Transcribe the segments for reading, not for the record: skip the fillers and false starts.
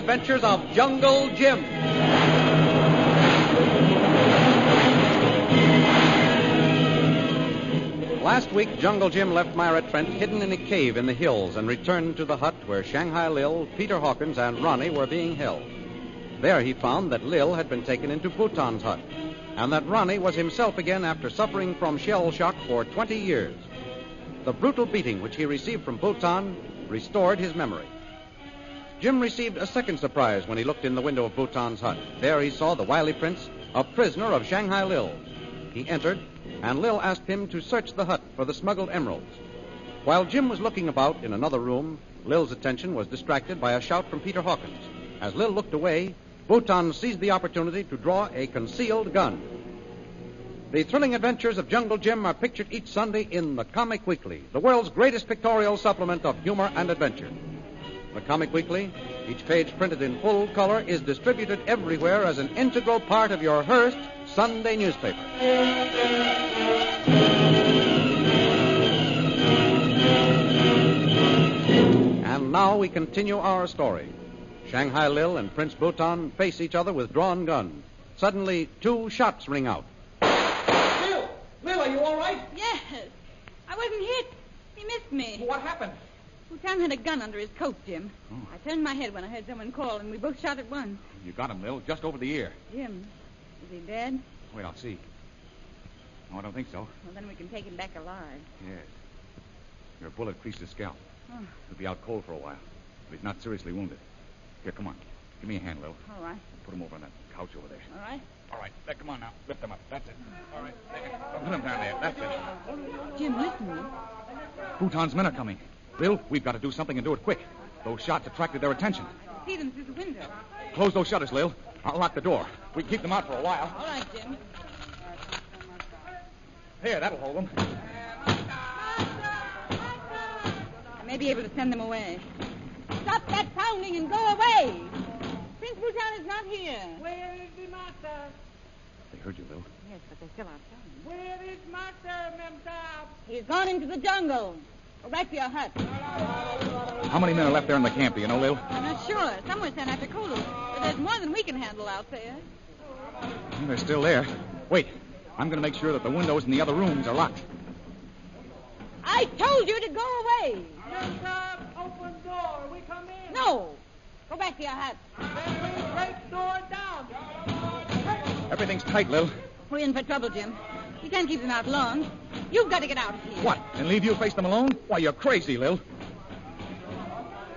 adventures of Jungle Jim. Last week, Jungle Jim left Myra Trent hidden in a cave in the hills and returned to the hut where Shanghai Lil, Peter Hawkins, and Ronnie were being held. There he found that Lil had been taken into Bhutan's hut, and that Ronnie was himself again after suffering from shell shock for 20 years. The brutal beating which he received from Bhutan restored his memory. Jim received a second surprise when he looked in the window of Bhutan's hut. There he saw the wily prince, a prisoner of Shanghai Lil. He entered, and Lil asked him to search the hut for the smuggled emeralds. While Jim was looking about in another room, Lil's attention was distracted by a shout from Peter Hawkins. As Lil looked away, Bhutan seized the opportunity to draw a concealed gun. The thrilling adventures of Jungle Jim are pictured each Sunday in the Comic Weekly, the world's greatest pictorial supplement of humor and adventure. The Comic Weekly, each page printed in full color, is distributed everywhere as an integral part of your Hearst Sunday newspaper. And now we continue our story. Shanghai Lil and Prince Bhutan face each other with drawn guns. Suddenly, two shots ring out. Lil! Lil, are you all right? Yes. I wasn't hit. He missed me. What happened? Bhutan had a gun under his coat, Jim. Oh. I turned my head when I heard someone call, and we both shot at once. You got him, Lil, just over the ear. Jim, is he dead? Wait, I'll see. No, I don't think so. Well, then we can take him back alive. Yes. Your bullet creased his scalp. Oh. He'll be out cold for a while, but he's not seriously wounded. Here, come on. Give me a hand, Lil. All right. Put him over on that couch over there. All right. All right. There, come on now. Lift him up. That's it. All right. Put him down there. That's it. Jim, listen. Bhutan's men are coming. Lil, we've got to do something and do it quick. Those shots attracted their attention. I see them through the window. Close those shutters, Lil. I'll lock the door. We can keep them out for a while. All right, Jim. Here, that'll hold them. I may be able to send them away. Stop that pounding and go away. Prince Bhutan is not here. Where is the master? They heard you, Lil. Yes, but they're still outside. Where is master, Memsab? He's gone into the jungle. Go back to your hut. How many men are left there in the camp, do you know, Lil? I'm not sure. Some were sent after Kolu. But there's more than we can handle out there. Well, they're still there. Wait. I'm going to make sure that the windows in the other rooms are locked. I told you to go away. Memsab, open door. We come in. No. Go back to your hut. Then we break door down. Everything's tight, Lil. We're in for trouble, Jim. You can't keep them out long. You've got to get out of here. What? And leave you face them alone? Why, you're crazy, Lil.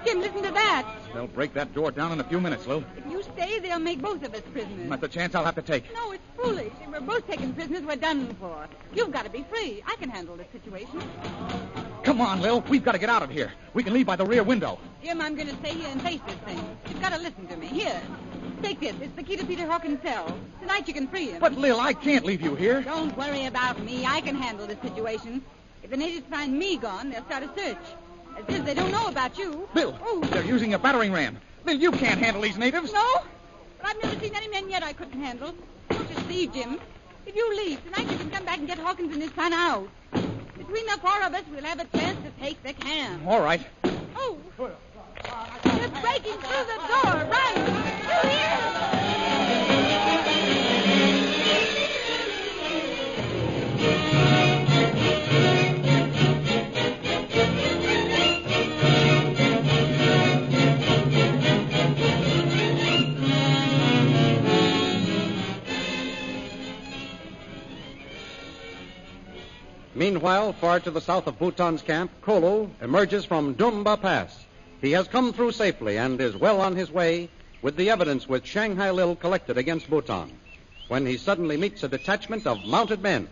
Jim, listen to that. They'll break that door down in a few minutes, Lil. If you stay, they'll make both of us prisoners. That's the chance I'll have to take. No, it's foolish. If we're both taken prisoners, we're done for. You've got to be free. I can handle this situation. Come on, Lil. We've got to get out of here. We can leave by the rear window. Jim, I'm going to stay here and face this thing. You've got to listen to me. Here. Take this. It's the key to Peter Hawkins' cell. Tonight you can free him. But, Lil, I can't leave you here. Don't worry about me. I can handle this situation. If the natives find me gone, they'll start a search. As if they don't know about you. Bill, they're using a battering ram. Bill, you can't handle these natives. No, but I've never seen any men yet I couldn't handle. Don't you see, Jim? If you leave, tonight you can come back and get Hawkins and his son out. Between the four of us, we'll have a chance to take the camp. All right. Oh, they're breaking through the door. Right. Through here. Meanwhile, far to the south of Bhutan's camp, Kolu emerges from Dumba Pass. He has come through safely and is well on his way with the evidence which Shanghai Lil collected against Bhutan, when he suddenly meets a detachment of mounted men.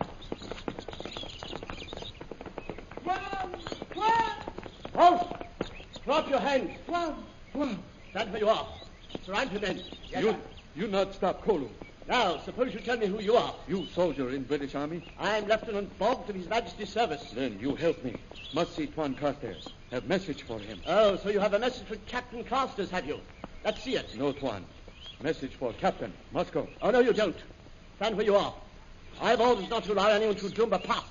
Halt! Drop your hands. Stand where you are. Surround him then. You not stop Kolu. Now, suppose you tell me who you are. You soldier in British Army? I'm Lieutenant Boggs of His Majesty's service. Then you help me. Must see Tuan Carstairs. Have message for him. Oh, so you have a message for Captain Carstairs, have you? Let's see it. No, Tuan. Message for Captain. Must go. Oh, no, you don't. Stand where you are. I've orders not to allow anyone to Dumba Pass.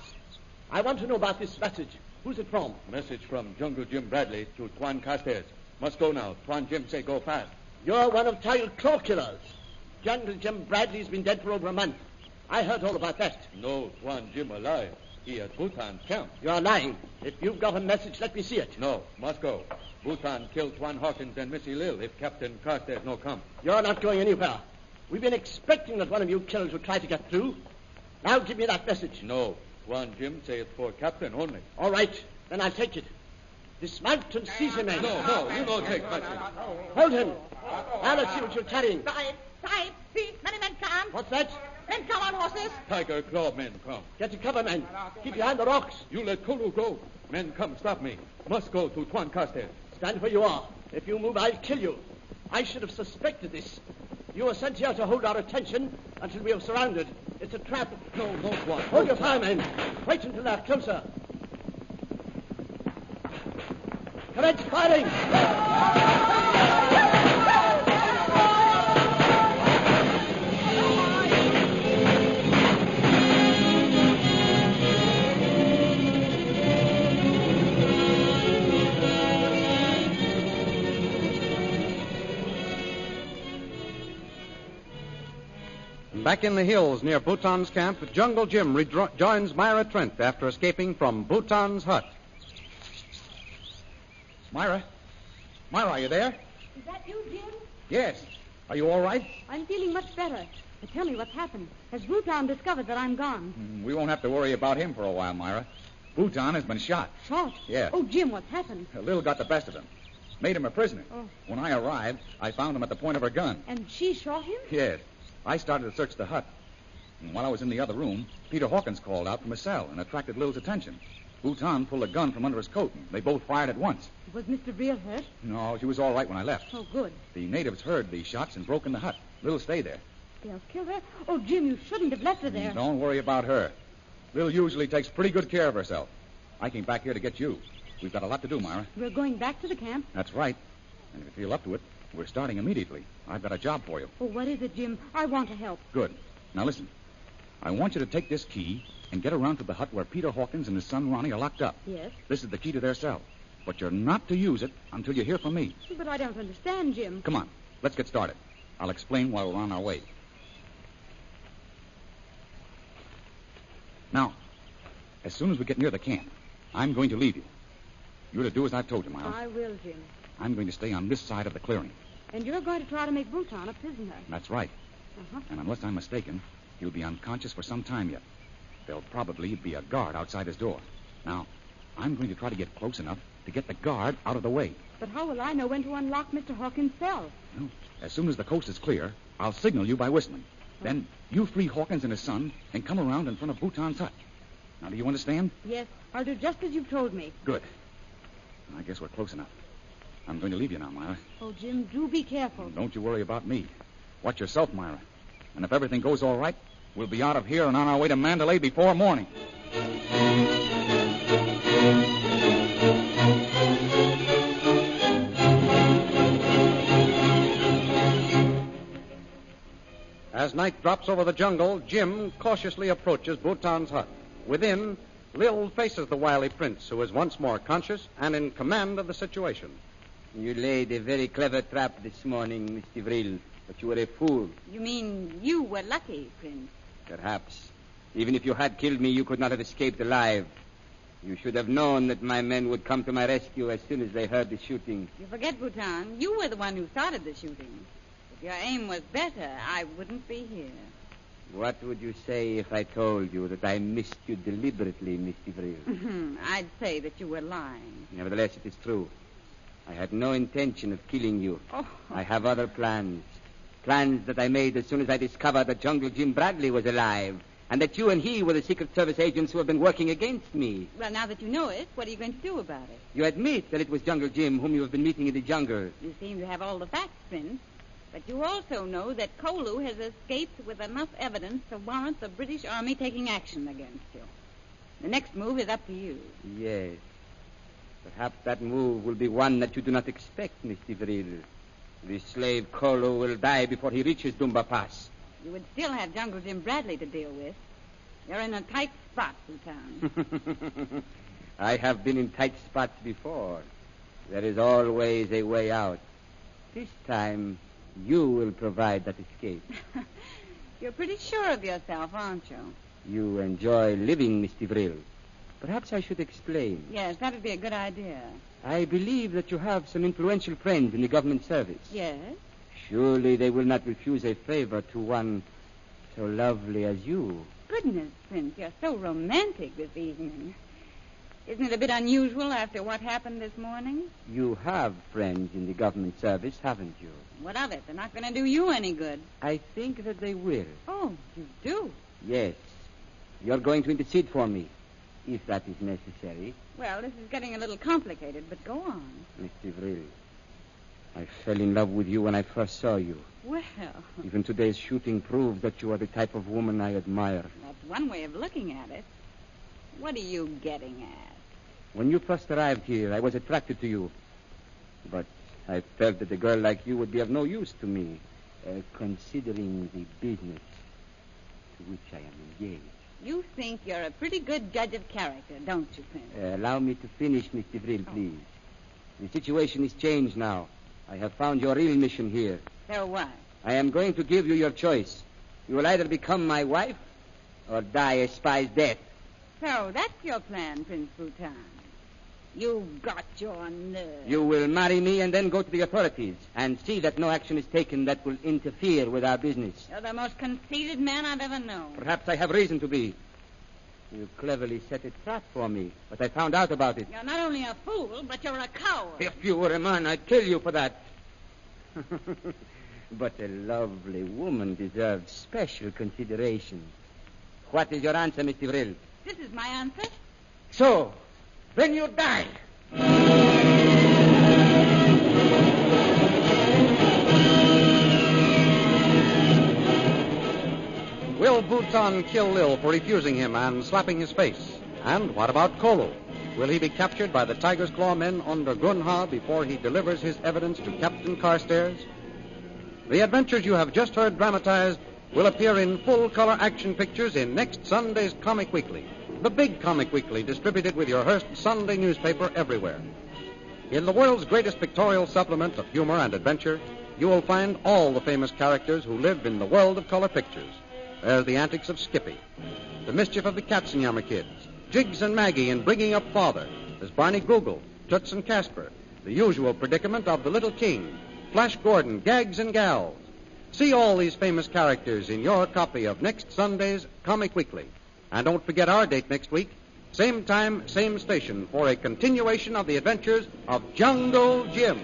I want to know about this message. Who's it from? Message from Jungle Jim Bradley to Tuan Carstairs. Must go now. Tuan Jim say go fast. You're one of Tiger Claw killers. Jungle Jim Bradley's been dead for over a month. I heard all about that. No, Tuan Jim alive. He at Bhutan camp. You're lying. If you've got a message, let me see it. No, must go. Bhutan killed Tuan Hawkins and Missy Lil if Captain Carstairs no come. You're not going anywhere. We've been expecting that one of you killers would try to get through. Now give me that message. No, Tuan Jim say it's for Captain only. All right, then I'll take it. Dismount and seize him, man. No, you don't take much. Hold him. Now let's see what you're carrying. Sahib, see, many men come. What's that? Men come on horses. Tiger Claw men come. Get to cover, man. Keep behind the rocks. You let Kolu go. Men come, stop me. Must go to Tuan Carstairs. Stand where you are. If you move, I'll kill you. I should have suspected this. You were sent here to hold our attention until we have surrounded. It's a trap. No, Tuan. Hold your fire, men. Wait until they're closer. Commence firing. Back in the hills near Bhutan's camp, Jungle Jim joins Myra Trent after escaping from Bhutan's hut. Myra? Myra, are you there? Is that you, Jim? Yes. Are you all right? I'm feeling much better. But tell me what's happened. Has Bhutan discovered that I'm gone? We won't have to worry about him for a while, Myra. Bhutan has been shot. Shot? Yeah. Oh, Jim, what's happened? Lil got the best of him. Made him a prisoner. Oh. When I arrived, I found him at the point of her gun. And she shot him? Yes. I started to search the hut. And while I was in the other room, Peter Hawkins called out from his cell and attracted Lil's attention. Bhutan pulled a gun from under his coat, and they both fired at once. Was Mr. Real hurt? No, she was all right when I left. Oh, good. The natives heard the shots and broke in the hut. Lil stayed there. They'll kill her? Oh, Jim, you shouldn't have left her there. Don't worry about her. Lil usually takes pretty good care of herself. I came back here to get you. We've got a lot to do, Myra. We're going back to the camp? That's right. And if you feel up to it, we're starting immediately. I've got a job for you. Oh, what is it, Jim? I want to help. Good. Now listen. I want you to take this key and get around to the hut where Peter Hawkins and his son Ronnie are locked up. Yes? This is the key to their cell. But you're not to use it until you hear from me. But I don't understand, Jim. Come on. Let's get started. I'll explain while we're on our way. Now, as soon as we get near the camp, I'm going to leave you. You're to do as I've told you, Myra. I will, Jim. I'm going to stay on this side of the clearing. And you're going to try to make Bhutan a prisoner. That's right. Uh-huh. And unless I'm mistaken, he'll be unconscious for some time yet. There'll probably be a guard outside his door. Now, I'm going to try to get close enough to get the guard out of the way. But how will I know when to unlock Mr. Hawkins' cell? Well, as soon as the coast is clear, I'll signal you by whistling. Then you free Hawkins and his son and come around in front of Bhutan's hut. Now, do you understand? Yes, I'll do just as you've told me. Good. I guess we're close enough. I'm going to leave you now, Myra. Oh, Jim, do be careful. Don't you worry about me. Watch yourself, Myra. And if everything goes all right, we'll be out of here and on our way to Mandalay before morning. As night drops over the jungle, Jim cautiously approaches Bhutan's hut. Within, Lil faces the wily prince, who is once more conscious and in command of the situation. You laid a very clever trap this morning, Mr. Vril, but you were a fool. You mean you were lucky, Prince? Perhaps. Even if you had killed me, you could not have escaped alive. You should have known that my men would come to my rescue as soon as they heard the shooting. You forget, Bhutan. You were the one who started the shooting. If your aim was better, I wouldn't be here. What would you say if I told you that I missed you deliberately, Mr. Vril? I'd say that you were lying. Nevertheless, it is true. I had no intention of killing you. Oh. I have other plans. Plans that I made as soon as I discovered that Jungle Jim Bradley was alive, and that you and he were the Secret Service agents who have been working against me. Well, now that you know it, what are you going to do about it? You admit that it was Jungle Jim whom you have been meeting in the jungle. You seem to have all the facts, Prince. But you also know that Kolu has escaped with enough evidence to warrant the British Army taking action against you. The next move is up to you. Yes. Perhaps that move will be one that you do not expect, Mr. Vril. The slave Kolu will die before he reaches Dumba Pass. You would still have Jungle Jim Bradley to deal with. You're in a tight spot, Bhutan. I have been in tight spots before. There is always a way out. This time, You will provide that escape. You're pretty sure of yourself, aren't you? You enjoy living, Miss DeVril. Perhaps I should explain. Yes, that would be a good idea. I believe that you have some influential friends in the government service. Yes? Surely they will not refuse a favor to one so lovely as you. Goodness, Prince, you're so romantic this evening. Isn't it a bit unusual after what happened this morning? You have friends in the government service, haven't you? What of it? They're not going to do you any good. I think that they will. Oh, you do? Yes. You're going to intercede for me, if that is necessary. Well, this is getting a little complicated, but go on. Miss DeVril, I fell in love with you when I first saw you. Well, Even today's shooting proves that you are the type of woman I admire. that's one way of looking at it. What are you getting at? When you first arrived here, I was attracted to you. But I felt that a girl like you would be of no use to me, considering the business to which I am engaged. You think you're a pretty good judge of character, don't you, Prince? Allow me to finish, Miss DeVril, please. The situation is changed now. I have found your real mission here. So what? I am going to give you your choice. You will either become my wife or die a spy's death. So that's your plan, Prince Bhutan. You've got your nerve. You will marry me and then go to the authorities and see that no action is taken that will interfere with our business. You're the most conceited man I've ever known. Perhaps I have reason to be. You cleverly set a trap for me, but I found out about it. You're not only a fool, but you're a coward. If you were a man, I'd kill you for that. But a lovely woman deserves special consideration. What is your answer, Miss DeVril? This is my answer. So, then you die. Will Bhutan kill Lil for refusing him and slapping his face? And what about Kolu? Will he be captured by the Tiger's Claw men under Grunha before he delivers his evidence to Captain Carstairs? The adventures you have just heard dramatized will appear in full-color action pictures in next Sunday's Comic Weekly, the big Comic Weekly distributed with your Hearst Sunday newspaper everywhere. In the world's greatest pictorial supplement of humor and adventure, you will find all the famous characters who live in the world of color pictures. There's the antics of Skippy, the mischief of the Katzenjammer kids, Jiggs and Maggie in Bringing Up Father. There's Barney Google, Toots and Casper, the usual predicament of the Little King, Flash Gordon, Gags and Gals. See all these famous characters in your copy of next Sunday's Comic Weekly. And don't forget our date next week, same time, same station, for a continuation of the adventures of Jungle Jim.